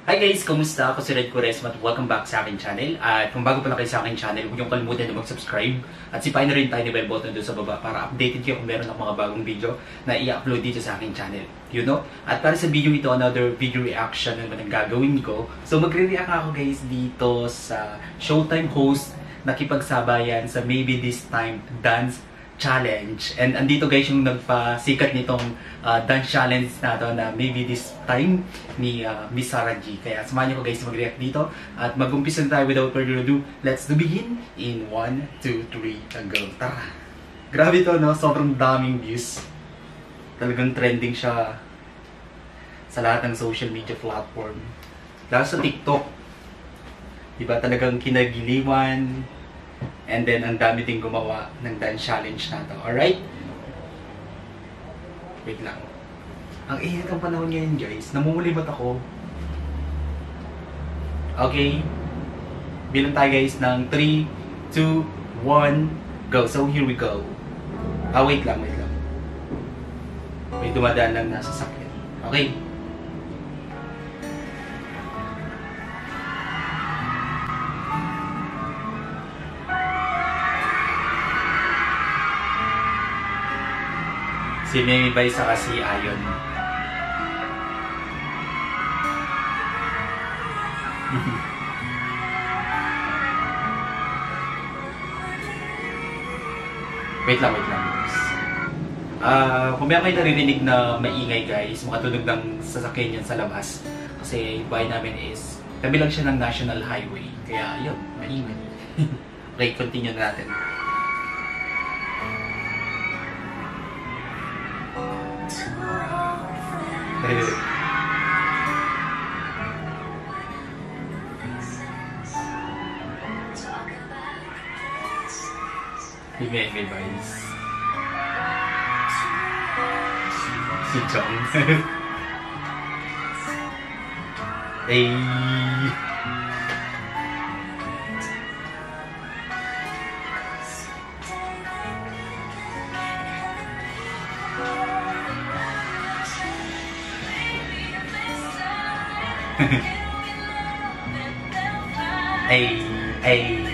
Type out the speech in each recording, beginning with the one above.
Hi guys! Kumusta? Ako si Red Quaresma at welcome back sa aking channel. At kung bago pa lang kayo sa aking channel, huwag niyong kalimutan na mag-subscribe at sipain na rin tayo ni bell button doon sa baba para updated kayo kung meron ng mga bagong video na i-upload dito sa aking channel. You know? At para sa video ito, another video reaction naman ang gagawin ko. So magre-react ako guys dito sa Showtime host nakipagsabayan sa Maybe This Time Dance Challenge. And andito guys yung nagpasikat nitong dance challenge na to na Maybe This Time ni Miss Sarah G. Kaya samahan niyo ko guys mag-react dito at mag-umpisa na tayo without further ado. Let's begin in 1, 2, 3, and go. Tara! Grabe to no, sobrang daming views. Talagang trending siya sa lahat ng social media platform. Lalo sa TikTok. Diba talagang kinagiliwan. And then, ang dami din gumawa ng dance challenge na to. Alright? Wait lang. Ang init ang panahon ngayon, guys. Namumulibat ako. Okay. Bilang tayo, guys, ng 3, 2, 1, go. So, here we go. Wait lang, wait lang. May dumadaan lang nasa sakyan. Okay. Si Memi Bay sa kasi Ayon. Wait lang guys. Kung meron kayo naririnig na maingay guys, mga tunog ng sasakyan yan sa labas. Kasi bahay namin is, tabi lang siya ng National Highway. Kaya yun, maingay. Okay, continue na natin. May guys. Si John. Hey. Hey.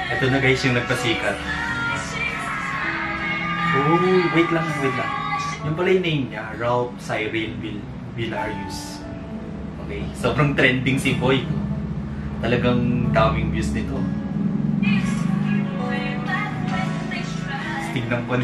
Ito na guys yung nagpasikat. Oh, wait lang. Yung pala yung name niya, Ralph Cyril Villarius. Okay, sobrang trending si Boy. Talagang daming views nito. Tignan po.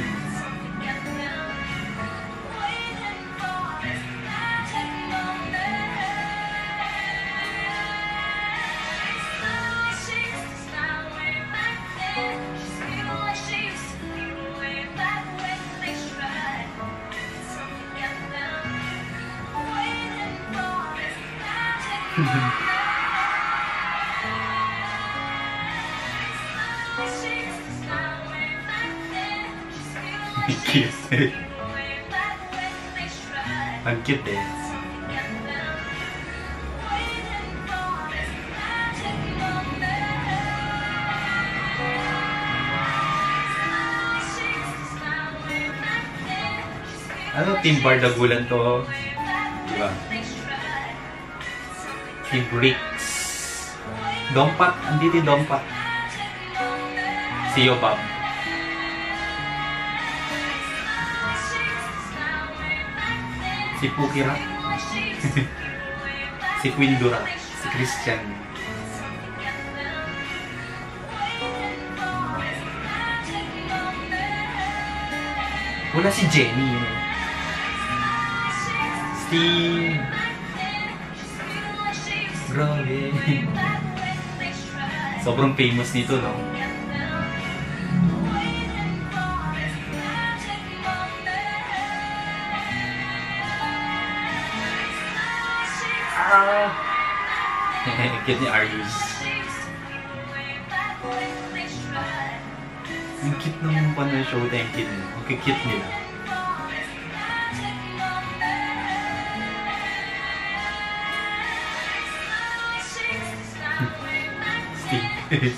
Cute. Ang cute eh. Ano, Team Bardagulan to? Diba? Si Bricks. Dompat. Andito yung Dompat. Si Yobab. Si Pukira. Si Queen Dura. Si Christian. Wala si Jenny. Steve. Grabe. Sobrang famous nito, no? Cute ni Arius. Ang cute ng Showtime kid. Okay, cute nila. Kuya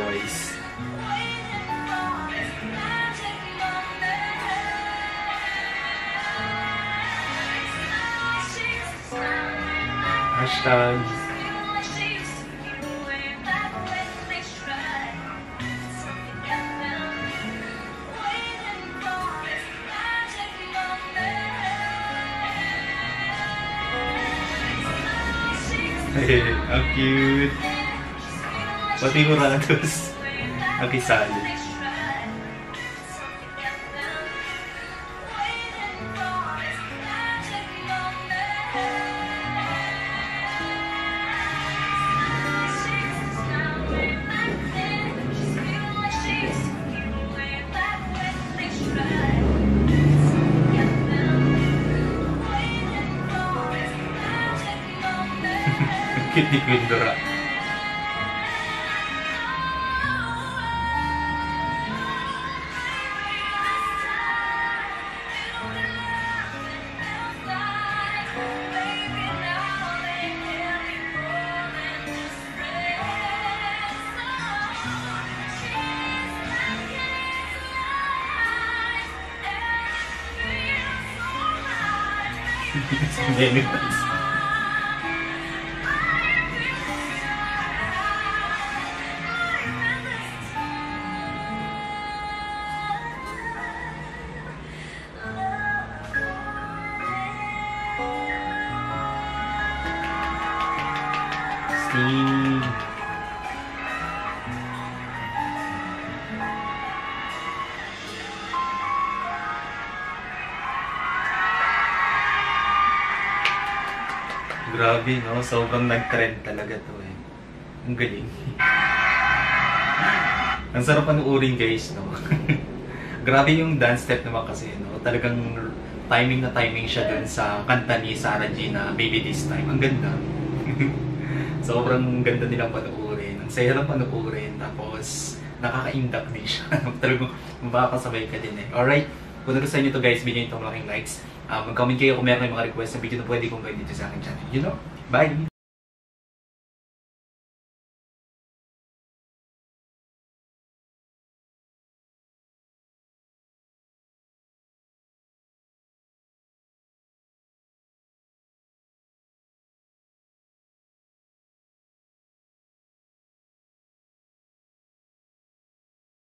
Wise. Hashtag. Ang cute. Pati ko ratos. Ang kisali. Cute ni Quindora. Steve. Grabe, no? Sobrang nag-trend talaga to eh. Ang galing. Ang sarap panuorin, guys, no? Grabe yung dance step naman kasi, no? Talagang timing na timing siya dun sa kanta ni Sarah G na Baby This Time. Ang ganda. Sobrang ganda nilang panuorin. Ang saya lang panuorin. Tapos, nakaka-induct din siya. Talagang mabakasabay ka din eh. Alright? Kung nagustuhan nyo to guys, bigyan nyo itong malaking likes. Mag-comment kayo kung meron kayong mga request na video na pwede kong gawin dito sa aking channel. You know? Bye!